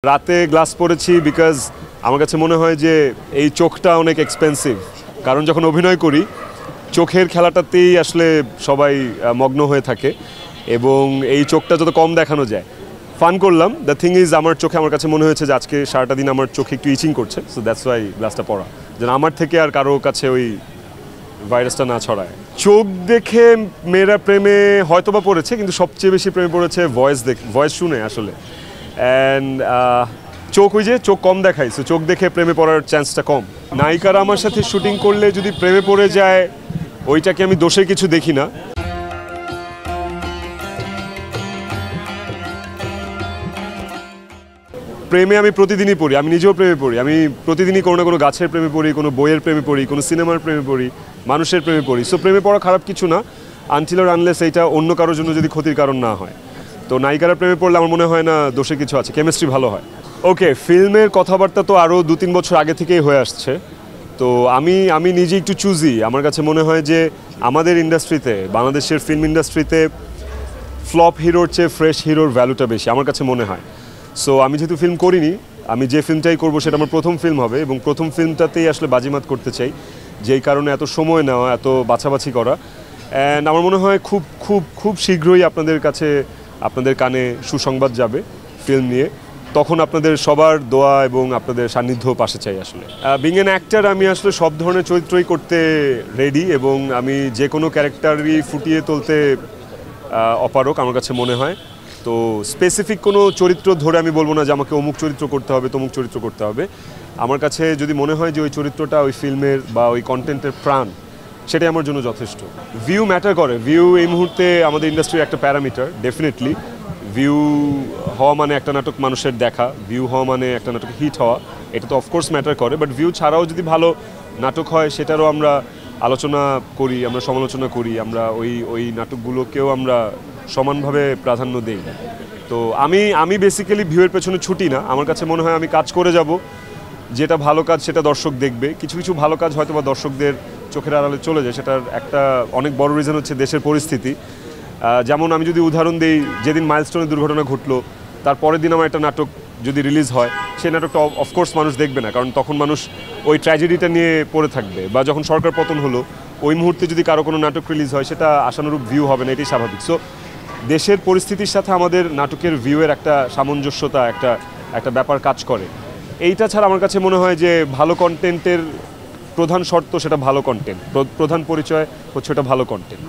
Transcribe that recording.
রাতে গ্লাস পরেছি বিকজ আমার কাছে মনে হয় যে এই চোখটা অনেক এক্সপেন্সিভ, কারণ যখন অভিনয় করি চোখের খেলাটাতেই আসলে সবাই মগ্ন হয়ে থাকে এবং এই চোখটা যত কম দেখানো যায়। ফান করলাম, দ্য থিং ইজ আমার চোখে আমার কাছে মনে হয়েছে যে আজকে সারাটা দিন আমার চোখে একটু ইচিং করছে, সো দ্যাটস ওয়াই গ্লাসটা পরা, যেন আমার থেকে আর কারো কাছে ওই ভাইরাসটা না ছড়ায়। চোখ দেখে মেয়েরা প্রেমে হয়তো বা পড়েছে, কিন্তু সবচেয়ে বেশি প্রেমে পড়েছে ভয়েস শুনে আসলে। অ্যান্ড চোখ, ওই যে চোখ কম দেখাই, সো চোখ দেখে প্রেমে পড়ার চান্সটা কম। নায়িকারা আমার সাথে শুটিং করলে যদি প্রেমে পড়ে যায়, ওইটাকে আমি দোষে কিছু দেখি না। প্রেমে আমি প্রতিদিনই পড়ি, আমি নিজেও প্রেমে পড়ি, আমি প্রতিদিনই কোনো না কোনো গাছের প্রেমে পড়ি, কোনো বইয়ের প্রেমে পড়ি, কোনো সিনেমার প্রেমে পড়ি, মানুষের প্রেমে পড়ি। সো প্রেমে পড়া খারাপ কিছু না, আনটিল অর আনলেস এইটা অন্য কারোর জন্য যদি ক্ষতির কারণ না হয়। তো নায়িকারা প্রেমে পড়লে আমার মনে হয় না দোষে কিছু আছে, কেমিস্ট্রি ভালো হয়। ওকে, ফিল্মের কথাবার্তা তো আরও 2-3 বছর আগে থেকেই হয়ে আসছে। তো আমি নিজে একটু চুজি। আমার কাছে মনে হয় যে আমাদের ইন্ডাস্ট্রিতে, বাংলাদেশের ফিল্ম ইন্ডাস্ট্রিতে ফ্লপ হিরোর চেয়ে ফ্রেশ হিরোর ভ্যালুটা বেশি আমার কাছে মনে হয়। সো আমি যেহেতু ফিল্ম করিনি, আমি যে ফিল্মটাই করবো সেটা আমার প্রথম ফিল্ম হবে এবং প্রথম ফিল্মটাতেই আসলে বাজিমাত করতে চাই, যেই কারণে এত সময় নেওয়া, এত বাছাবাছি করা। অ্যান্ড আমার মনে হয় খুব খুব খুব শীঘ্রই আপনাদের কাছে, আপনাদের কানে সুসংবাদ যাবে ফিল্ম নিয়ে। তখন আপনাদের সবার দোয়া এবং আপনাদের সান্নিধ্য পাশে চাই আসলে। বিং অ্যান অ্যাক্টর, আমি আসলে সব ধরনের চরিত্রই করতে রেডি এবং আমি যে কোনো ক্যারেক্টারই ফুটিয়ে তুলতে অপারক আমার কাছে মনে হয়। তো স্পেসিফিক কোনো চরিত্র ধরে আমি বলবো না যে আমাকে অমুক চরিত্র করতে হবে, তমুক চরিত্র করতে হবে। আমার কাছে যদি মনে হয় যে ওই চরিত্রটা ওই ফিল্মের বা ওই কন্টেন্টের প্রাণ, সেটাই আমার জন্য যথেষ্ট। ভিউ ম্যাটার করে, ভিউ এই মুহূর্তে আমাদের ইন্ডাস্ট্রির একটা প্যারামিটার। ডেফিনেটলি ভিউ হওয়া মানে একটা নাটক মানুষের দেখা, ভিউ হওয়া মানে একটা নাটক হিট হওয়া, এটা তো অফকোর্স ম্যাটার করে। বাট ভিউ ছাড়াও যদি ভালো নাটক হয় সেটারও আমরা আলোচনা করি, আমরা সমালোচনা করি, আমরা ওই নাটকগুলোকেও আমরা সমানভাবে প্রাধান্য দিই। তো আমি বেসিক্যালি ভিউয়ের পেছনে ছুটি না। আমার কাছে মনে হয় আমি কাজ করে যাব, যেটা ভালো কাজ সেটা দর্শক দেখবে। কিছু কিছু ভালো কাজ হয়তো বা দর্শকদের চোখের আড়ালে চলে যায়, সেটার একটা অনেক বড় রিজন হচ্ছে দেশের পরিস্থিতি। যেমন আমি যদি উদাহরণ দিই, যেদিন মাইলস্টোনের দুর্ঘটনা ঘটলো তার পরের দিন আমার একটা নাটক যদি রিলিজ হয়, সেই নাটকটা অফকোর্স মানুষ দেখবে না, কারণ তখন মানুষ ওই ট্র্যাজেডিটা নিয়ে পড়ে থাকবে। বা যখন সরকার পতন হলো ওই মুহূর্তে যদি কারো কোনো নাটক রিলিজ হয়, সেটা আশানুরূপ ভিউ হবে না, এটাই স্বাভাবিক। সো দেশের পরিস্থিতির সাথে আমাদের নাটকের ভিউয়ের একটা সামঞ্জস্যতা, একটা ব্যাপার কাজ করে। এইটা ছাড়া আমার কাছে মনে হয় যে ভালো কন্টেন্টের প্রধান শর্ত সেটা ভালো কন্টেন্ট, প্রধান পরিচয় হচ্ছে এটা ভালো কন্টেন্ট।